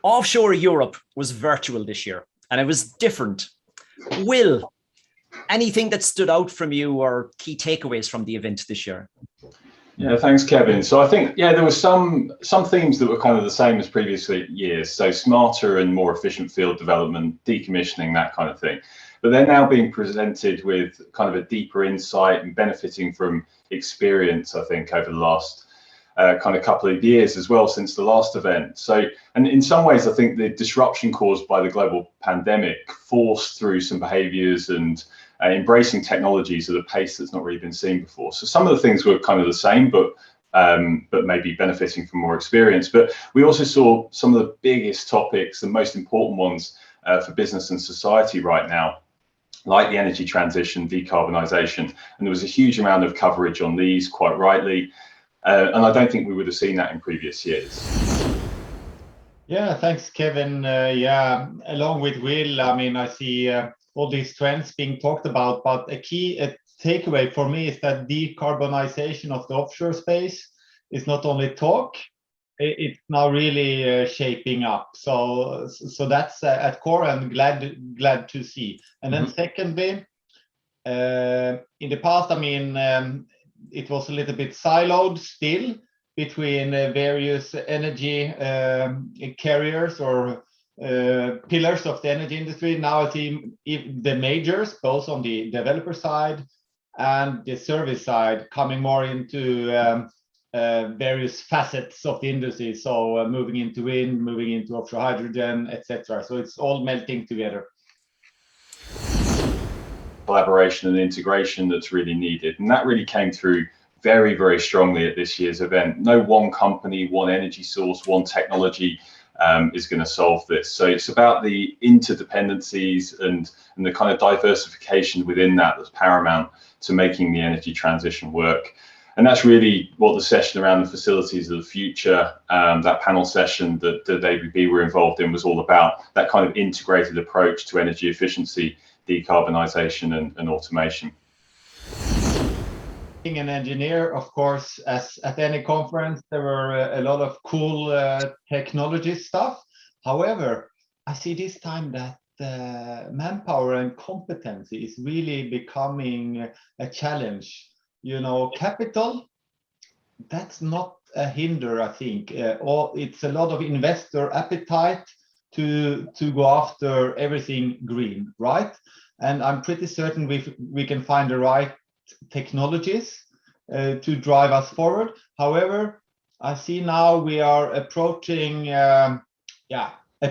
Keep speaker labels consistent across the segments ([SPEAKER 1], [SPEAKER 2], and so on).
[SPEAKER 1] Offshore Europe was virtual this year, and it was different. Will, anything that stood out from you or key takeaways from the event this year?
[SPEAKER 2] Yeah, thanks, Kevin. So I think, there were some themes that were kind of the same as previous years. So smarter and more efficient field development, decommissioning, that kind of thing. But they're now being presented with kind of a deeper insight and benefiting from experience, I think, over the last kind of couple of years as well since the last event. So, and in some ways, I think the disruption caused by the global pandemic forced through some behaviors and embracing technologies at a pace that's not really been seen before. So some of the things were kind of the same, but maybe benefiting from more experience. But we also saw some of the biggest topics, the most important ones for business and society right now, like the energy transition, decarbonisation. And there was a huge amount of coverage on these, quite rightly. And I don't think we would have seen that in previous years.
[SPEAKER 3] Yeah, thanks, Kevin. Along with Will, I mean, I see all these trends being talked about, but a key takeaway for me is that decarbonization of the offshore space is not only talk, it's now really shaping up. So that's at core, and glad to see. And then secondly, in the past, I mean, it was a little bit siloed still between various energy carriers or pillars of the energy industry. Now I see the majors, both on the developer side and the service side, coming more into various facets of the industry. So moving into wind, moving into offshore hydrogen, etc. So it's all melting together.
[SPEAKER 2] Collaboration and integration that's really needed, and that really came through very, very strongly at this year's event. No one company, one energy source, one technology is going to solve this. So it's about the interdependencies and the kind of diversification within that that's paramount to making the energy transition work. And that's really what the session around the facilities of the future, that panel session that ABB were involved in, was all about, that kind of integrated approach to energy efficiency, decarbonisation and automation.
[SPEAKER 3] Being an engineer, of course, as at any conference, there were a lot of cool technology stuff. However, I see this time that manpower and competency is really becoming a challenge. You know, capital, that's not a hinder, I think. Or it's a lot of investor appetite to go after everything green, right? And I'm pretty certain we can find the right technologies to drive us forward. However, I see now we are approaching a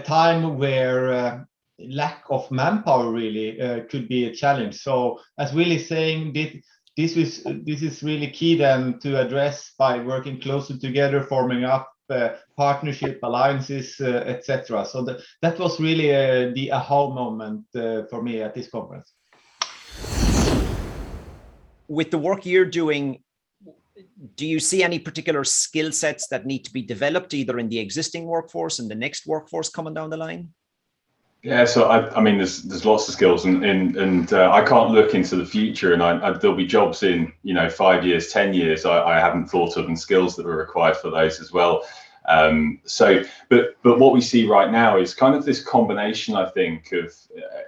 [SPEAKER 3] time where lack of manpower really could be a challenge. So as Will is saying, this is really key then to address by working closer together, forming up partnership alliances, etc. So that was really the aha moment for me at this conference.
[SPEAKER 1] With the work you're doing, do you see any particular skill sets that need to be developed either in the existing workforce and the next workforce coming down the line?
[SPEAKER 2] Yeah, so I mean, there's lots of skills, and I can't look into the future, and there'll be jobs in 5 years, 10 years I haven't thought of, and skills that are required for those as well. But what we see right now is kind of this combination, I think, of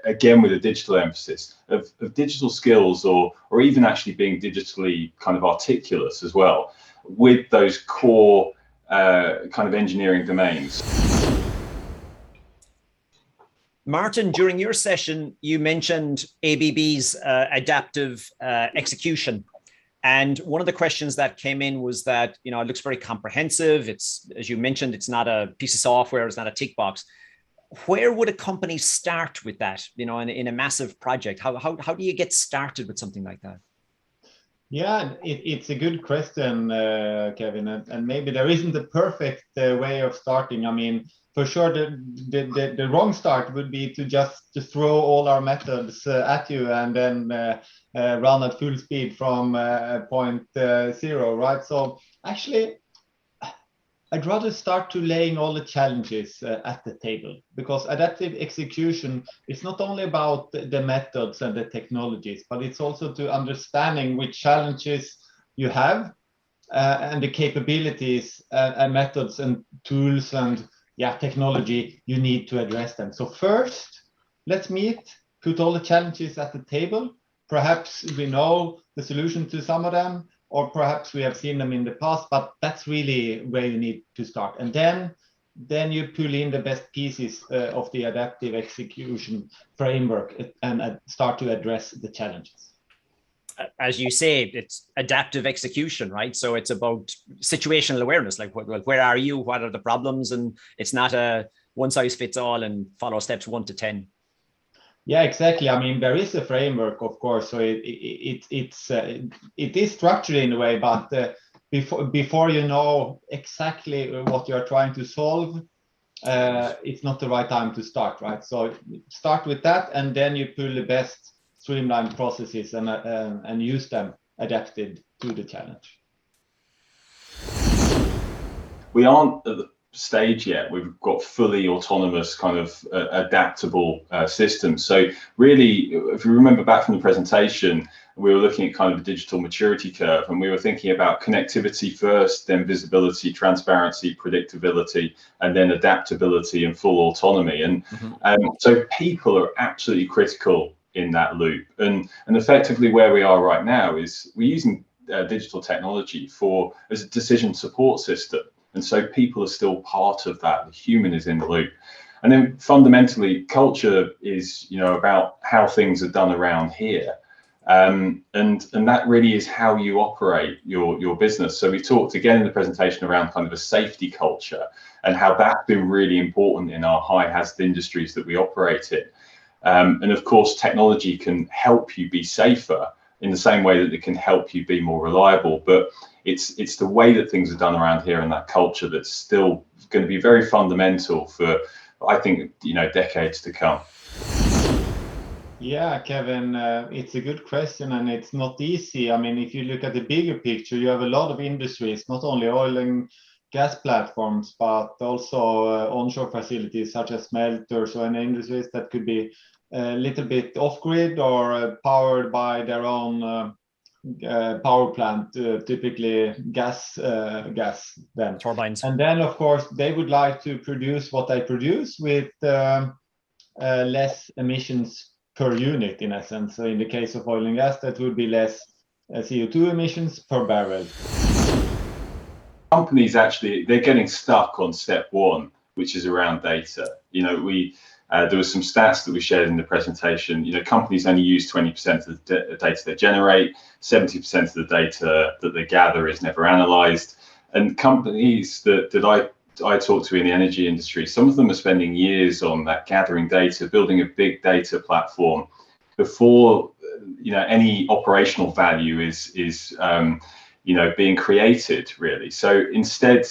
[SPEAKER 2] again with a digital emphasis of digital skills, or even actually being digitally kind of articulate as well, with those core kind of engineering domains.
[SPEAKER 1] Martin, during your session, you mentioned ABB's adaptive execution. And one of the questions that came in was that, it looks very comprehensive. It's, as you mentioned, it's not a piece of software, it's not a tick box. Where would a company start with that, in a massive project? How do you get started with something like that?
[SPEAKER 3] Yeah, it's a good question, Kevin, and maybe there isn't a perfect way of starting. I mean, for sure, the wrong start would be to just throw all our methods at you and then run at full speed from point zero, right? So actually, I'd rather start to laying all the challenges at the table, because adaptive execution is not only about the methods and the technologies, but it's also to understanding which challenges you have and the capabilities and methods and tools and technology, you need to address them. So first, let's meet, put all the challenges at the table. Perhaps we know the solution to some of them, or perhaps we have seen them in the past, but that's really where you need to start. And then you pull in the best pieces of the adaptive execution framework and start to address the challenges.
[SPEAKER 1] As you say, it's adaptive execution, right? So it's about situational awareness, like where are you, what are the problems, and it's not a one size fits all and follow steps 1 to 10.
[SPEAKER 3] Yeah, exactly. I mean, there is a framework, of course, so it is structured in a way, but before you know exactly what you're trying to solve, it's not the right time to start, right? So start with that, and then you pull the best streamlined processes and use them adapted to the challenge.
[SPEAKER 2] We aren't at the stage yet. We've got fully autonomous kind of adaptable systems. So really, if you remember back from the presentation, we were looking at kind of a digital maturity curve, and we were thinking about connectivity first, then visibility, transparency, predictability, and then adaptability and full autonomy. And so people are absolutely critical in that loop. And effectively where we are right now is we're using digital technology as a decision support system. And so people are still part of that. The human is in the loop. And then fundamentally, culture is, about how things are done around here. And that really is how you operate your business. So we talked again in the presentation around kind of a safety culture and how that's been really important in our high hazard industries that we operate in. And of course, technology can help you be safer in the same way that it can help you be more reliable. But it's the way that things are done around here and that culture that's still going to be very fundamental for, I think, decades to come.
[SPEAKER 3] Yeah, Kevin, it's a good question, and it's not easy. I mean, if you look at the bigger picture, you have a lot of industries, not only oil and gas platforms, but also onshore facilities such as smelters or industries that could be a little bit off-grid or powered by their own power plant, typically gas then.
[SPEAKER 1] Turbines.
[SPEAKER 3] And then, of course, they would like to produce what they produce with less emissions per unit, in essence. So in the case of oil and gas, that would be less CO2 emissions per barrel.
[SPEAKER 2] Companies actually, they're getting stuck on step one, which is around data. There were some stats that we shared in the presentation. Companies only use 20% of the data they generate, 70% of the data that they gather is never analyzed. And companies that I talk to in the energy industry, some of them are spending years on that gathering data, building a big data platform before any operational value is being created, really. So instead,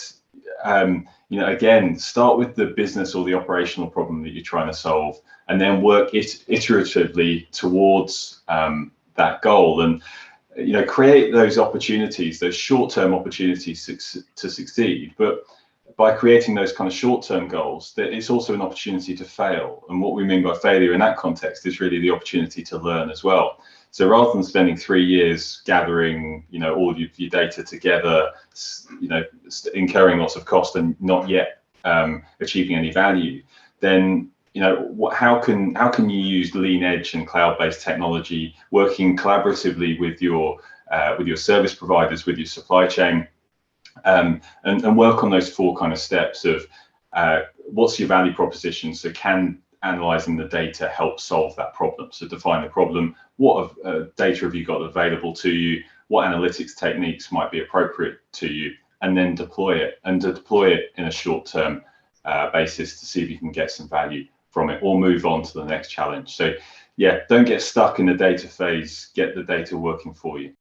[SPEAKER 2] again, start with the business or the operational problem that you're trying to solve, and then work iteratively towards that goal, and create those opportunities, those short-term opportunities to succeed. But by creating those kind of short-term goals, it's also an opportunity to fail. And what we mean by failure in that context is really the opportunity to learn as well. So rather than spending 3 years gathering, all of your data together, incurring lots of cost and not yet achieving any value, then how can you use lean edge and cloud-based technology, working collaboratively with your service providers, with your supply chain, and work on those 4 kind of steps of what's your value proposition? So can analyzing the data help solve that problem? So define the problem. What data have you got available to you? What analytics techniques might be appropriate to you? And then deploy it, and to deploy it in a short-term basis to see if you can get some value from it or move on to the next challenge. So yeah, don't get stuck in the data phase, get the data working for you.